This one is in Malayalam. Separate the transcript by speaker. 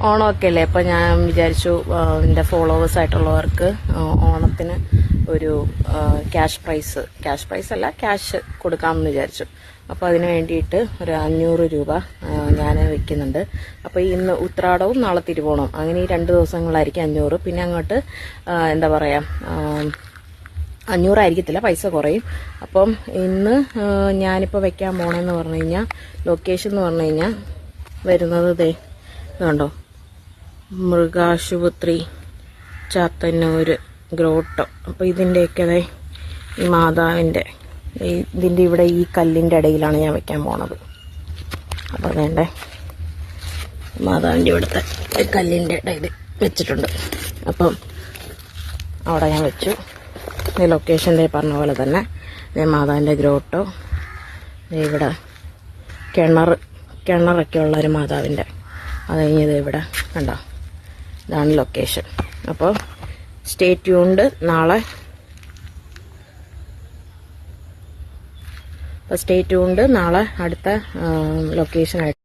Speaker 1: ഓണമൊക്കെ അല്ലേ, അപ്പം ഞാൻ വിചാരിച്ചു എൻ്റെ ഫോളോവേഴ്സ് ആയിട്ടുള്ളവർക്ക് ഓണത്തിന് ഒരു ക്യാഷ് പ്രൈസ് അല്ല, ക്യാഷ് കൊടുക്കാമെന്ന് വിചാരിച്ചു. അപ്പോൾ അതിന് വേണ്ടിയിട്ട് ഒരു 500 രൂപ ഞാൻ വെക്കുന്നുണ്ട്. അപ്പോൾ ഇന്ന് ഉത്രാടവും നാളെ തിരുവോണവും, അങ്ങനെ ഈ 2 ദിവസങ്ങളായിരിക്കും 500. പിന്നെ അങ്ങോട്ട് എന്താ പറയുക, 500 ആയിരിക്കത്തില്ല, പൈസ കുറയും. അപ്പം ഇന്ന് ഞാനിപ്പോൾ വെക്കാൻ പോകണമെന്ന് പറഞ്ഞു കഴിഞ്ഞാൽ, ലൊക്കേഷൻ എന്ന് പറഞ്ഞു കഴിഞ്ഞാൽ വരുന്നത് കണ്ടോ, മൃഗാശുപത്രി, ചാത്തന്നൂര്, ഗ്രോട്ടം. അപ്പോൾ ഇതിൻ്റെയൊക്കെ ഈ മാതാവിൻ്റെ ഇതിൻ്റെ ഇവിടെ ഈ കല്ലിൻ്റെ ഇടയിലാണ് ഞാൻ വെക്കാൻ പോണത്. അപ്പോൾ വേണ്ടേ, മാതാവിൻ്റെ ഇവിടുത്തെ കല്ലിൻ്റെ ഇടയിൽ വെച്ചിട്ടുണ്ട്. അപ്പം അവിടെ ഞാൻ വെച്ചു. ഈ ലൊക്കേഷൻ്റെ പറഞ്ഞ പോലെ തന്നെ മാതാവിൻ്റെ ഗ്രോട്ടോ, ഇവിടെ കിണറൊക്കെ ഉള്ളൊരു മാതാവിൻ്റെ, അത് കഴിഞ്ഞത് ഇവിടെ കണ്ടോ, ഇതാണ് ലൊക്കേഷൻ. അപ്പോൾ സ്റ്റേ ട്യൂൺഡ്. നാളെ അടുത്ത ലൊക്കേഷനായിട്ട്